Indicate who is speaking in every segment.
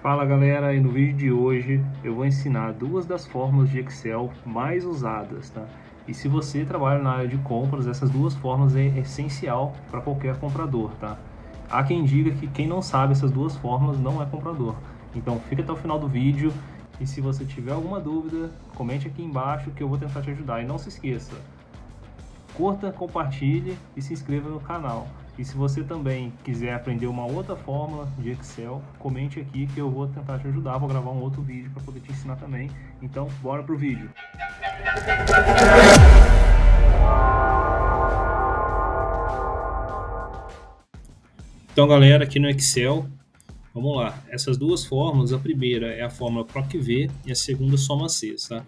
Speaker 1: Fala galera, e no vídeo de hoje eu vou ensinar duas das fórmulas de Excel mais usadas, tá? E se você trabalha na área de compras, essas duas fórmulas é essencial para qualquer comprador, tá? Há quem diga que quem não sabe essas duas fórmulas não é comprador. Então fica até o final do vídeo e se você tiver alguma dúvida, comente aqui embaixo que eu vou tentar te ajudar. E não se esqueça, curta, compartilhe e se inscreva no canal. E se você também quiser aprender uma outra fórmula de Excel, comente aqui que eu vou tentar te ajudar. Vou gravar um outro vídeo para poder te ensinar também. Então, bora pro vídeo. Então, galera, aqui no Excel, vamos lá. Essas duas fórmulas, a primeira é a fórmula PROC-V e a segunda soma-C, tá?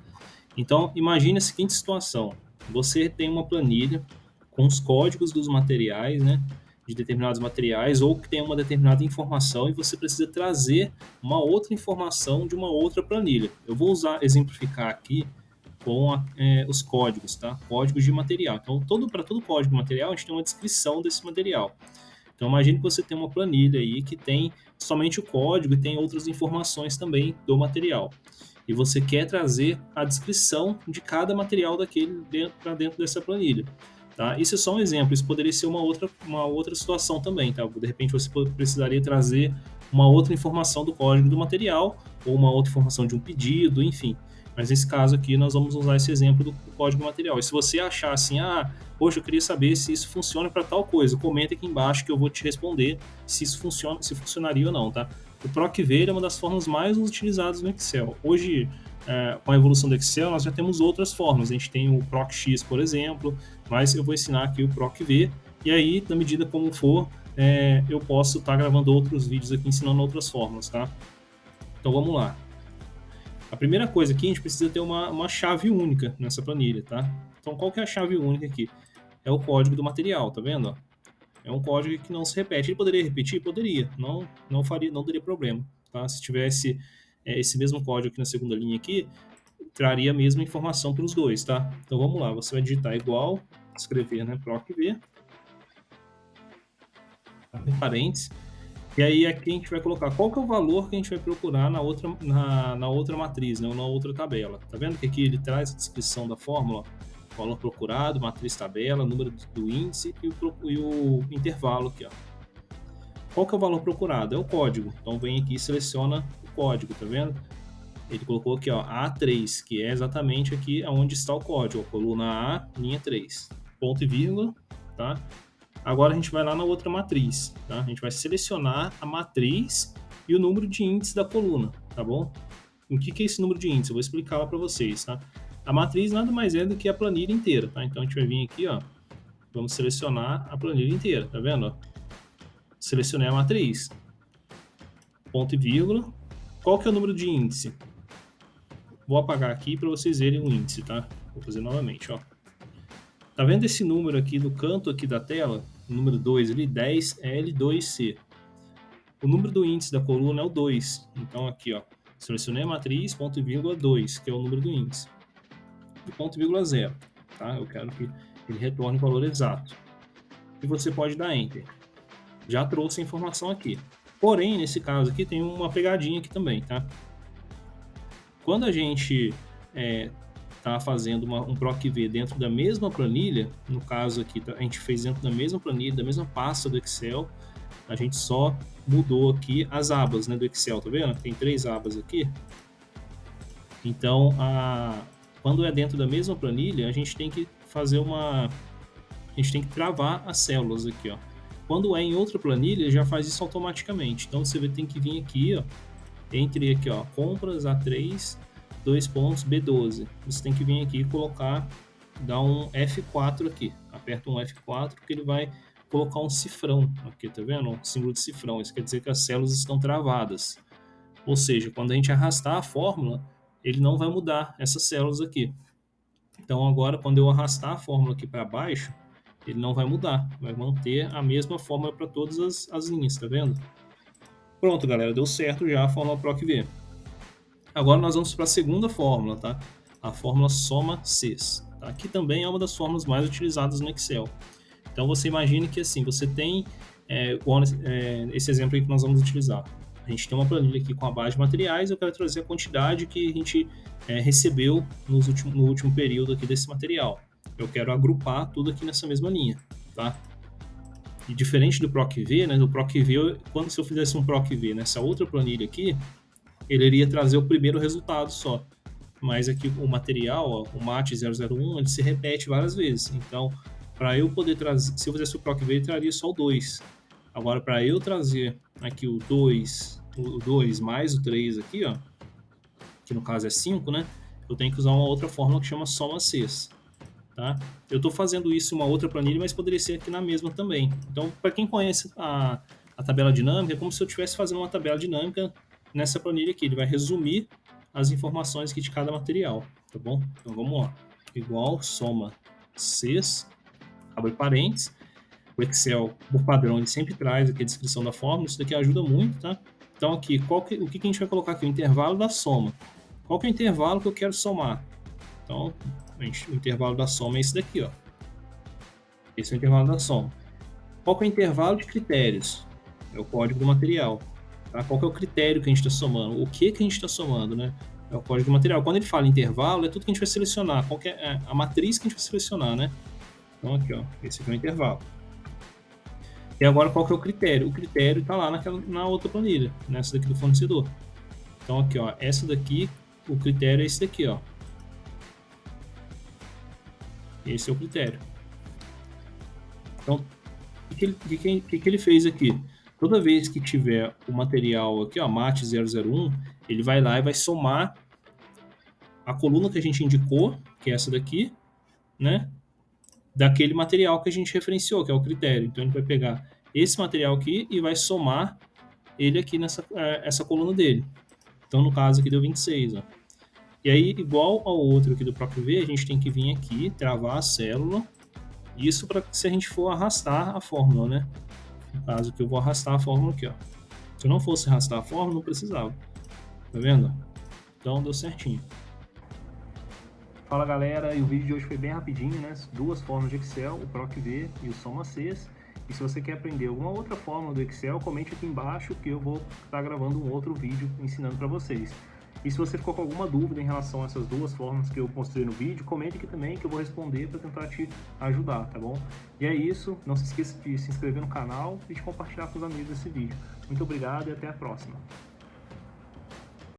Speaker 1: Então, imagine a seguinte situação. Você tem uma planilha com os códigos dos materiais, né, de determinados materiais, ou que tem uma determinada informação e você precisa trazer uma outra informação de uma outra planilha. Eu vou exemplificar aqui com os códigos, tá? Códigos de material. Então, para todo código de material, a gente tem uma descrição desse material. Então, imagine que você tem uma planilha aí que tem somente o código e tem outras informações também do material. E você quer trazer a descrição de cada material daquele para dentro dessa planilha. Tá? Isso é só um exemplo, isso poderia ser uma outra situação também. Tá? De repente você precisaria trazer uma outra informação do código do material, ou uma outra informação de um pedido, enfim. Mas nesse caso aqui nós vamos usar esse exemplo do código material. E se você achar assim, poxa, eu queria saber se isso funciona para tal coisa, comenta aqui embaixo que eu vou te responder se isso funciona, se funcionaria ou não, tá? O PROC-V é uma das formas mais utilizadas no Excel. Hoje, com a evolução do Excel, nós já temos outras formas. A gente tem o PROC-X, por exemplo, mas eu vou ensinar aqui o PROC-V, e aí, na medida como for, eu posso estar gravando outros vídeos aqui ensinando outras formas, tá? Então vamos lá. A primeira coisa aqui, a gente precisa ter uma chave única nessa planilha, tá? Então qual que é a chave única aqui? É o código do material, tá vendo? É um código que não se repete. Ele poderia repetir? Poderia. Não teria problema, tá? Se tivesse esse mesmo código aqui na segunda linha aqui, traria a mesma informação para os dois, tá? Então vamos lá, você vai digitar igual, escrever, né, PROC-V, parênteses, e aí aqui a gente vai colocar qual que é o valor que a gente vai procurar na outra matriz, né, ou na outra tabela. Tá vendo que aqui ele traz a descrição da fórmula, valor procurado, matriz tabela, número do índice e o intervalo aqui, ó. Qual que é o valor procurado? É o código. Então vem aqui e seleciona o código, tá vendo? Ele colocou aqui, ó, A3, que é exatamente aqui onde está o código, ó, coluna A, linha 3, ponto e vírgula, tá? Agora a gente vai lá na outra matriz, tá? A gente vai selecionar a matriz e o número de índice da coluna, tá bom? O que é esse número de índice? Eu vou explicar lá para vocês, tá? A matriz nada mais é do que a planilha inteira, tá? Então a gente vai vir aqui, ó, vamos selecionar a planilha inteira, tá vendo? Ó? Selecionei a matriz, ponto e vírgula. Qual que é o número de índice? Vou apagar aqui para vocês verem o índice, tá? Vou fazer novamente, ó. Tá vendo esse número aqui no canto aqui da tela? O número 2 ali, 10L2C. O número do índice da coluna é o 2. Então aqui, ó, selecionei a matriz, ponto e vírgula 2, que é o número do índice. E ponto e vírgula 0, tá? Eu quero que ele retorne o valor exato. E você pode dar Enter. Já trouxe a informação aqui. Porém, nesse caso aqui tem uma pegadinha aqui também, tá? Quando a gente está fazendo um PROC-V dentro da mesma planilha, no caso aqui a gente fez dentro da mesma planilha, da mesma pasta do Excel, a gente só mudou aqui as abas, né, do Excel, tá vendo? Tem 3 abas aqui. Então, quando é dentro da mesma planilha, a gente tem que fazer a gente tem que travar as células aqui, ó. Quando é em outra planilha, já faz isso automaticamente. Então, você tem que vir aqui, ó, entre aqui, ó, compras A3, 2 pontos, B12. Você tem que vir aqui e colocar, dar um F4 aqui. Aperta um F4 que ele vai colocar um cifrão aqui, tá vendo? Um símbolo de cifrão. Isso quer dizer que as células estão travadas. Ou seja, quando a gente arrastar a fórmula, ele não vai mudar essas células aqui. Então agora, quando eu arrastar a fórmula aqui para baixo, ele não vai mudar. Vai manter a mesma fórmula para todas as linhas, tá vendo? Pronto, galera, deu certo já a fórmula PROC-V. Agora nós vamos para a segunda fórmula, tá? A fórmula soma-Cs. Tá? Aqui também é uma das fórmulas mais utilizadas no Excel. Então você imagine que assim, você tem esse exemplo aí que nós vamos utilizar. A gente tem uma planilha aqui com a base de materiais, eu quero trazer a quantidade que a gente recebeu no último período aqui desse material. Eu quero agrupar tudo aqui nessa mesma linha, tá? E diferente do PROC-V, né, do PROC-V, se eu fizesse um PROC-V nessa outra planilha aqui, ele iria trazer o primeiro resultado só. Mas aqui o material, ó, o MAT 001, ele se repete várias vezes. Então, para eu poder trazer, se eu fizesse o PROC-V, ele traria só o 2. Agora, para eu trazer aqui o 2 mais o 3 aqui, ó, que no caso é 5, né? Eu tenho que usar uma outra fórmula que chama soma Cs. Tá? Eu estou fazendo isso em uma outra planilha, mas poderia ser aqui na mesma também. Então, para quem conhece a tabela dinâmica, é como se eu estivesse fazendo uma tabela dinâmica nessa planilha aqui. Ele vai resumir as informações aqui de cada material, tá bom? Então, vamos lá. Igual soma Cs, abre parênteses. O Excel, por padrão, ele sempre traz aqui a descrição da fórmula. Isso daqui ajuda muito, tá? Então, aqui, o que a gente vai colocar aqui? O intervalo da soma. Qual que é o intervalo que eu quero somar? Então, o intervalo da soma é esse daqui, ó. Esse é o intervalo da soma. Qual que é o intervalo de critérios? É o código do material. Tá? Qual que é o critério que a gente está somando? O que a gente está somando, né? É o código do material. Quando ele fala intervalo, é tudo que a gente vai selecionar. Qual que é a matriz que a gente vai selecionar, né? Então, aqui, ó. Esse aqui é o intervalo. E agora, qual que é o critério? O critério está lá na outra planilha, nessa daqui do fornecedor. Então, aqui, ó. Essa daqui, o critério é esse daqui, ó. Esse é o critério. Então, o que ele fez aqui? Toda vez que tiver o material aqui, ó, MAT 001, ele vai lá e vai somar a coluna que a gente indicou, que é essa daqui, né? Daquele material que a gente referenciou, que é o critério. Então, ele vai pegar esse material aqui e vai somar ele aqui essa coluna dele. Então, no caso aqui deu 26, ó. E aí, igual ao outro aqui do PROC-V, a gente tem que vir aqui, travar a célula. Isso para se a gente for arrastar a fórmula, né? No caso que eu vou arrastar a fórmula aqui, ó. Se eu não fosse arrastar a fórmula, não precisava. Tá vendo? Então deu certinho. Fala galera, e o vídeo de hoje foi bem rapidinho, né? Duas fórmulas de Excel, o PROC-V e o Soma Cs. E se você quer aprender alguma outra fórmula do Excel, comente aqui embaixo que eu vou estar gravando um outro vídeo ensinando para vocês. E se você ficou com alguma dúvida em relação a essas duas fórmulas que eu mostrei no vídeo, comente aqui também que eu vou responder para tentar te ajudar, tá bom? E é isso, não se esqueça de se inscrever no canal e de compartilhar com os amigos esse vídeo. Muito obrigado e até a próxima.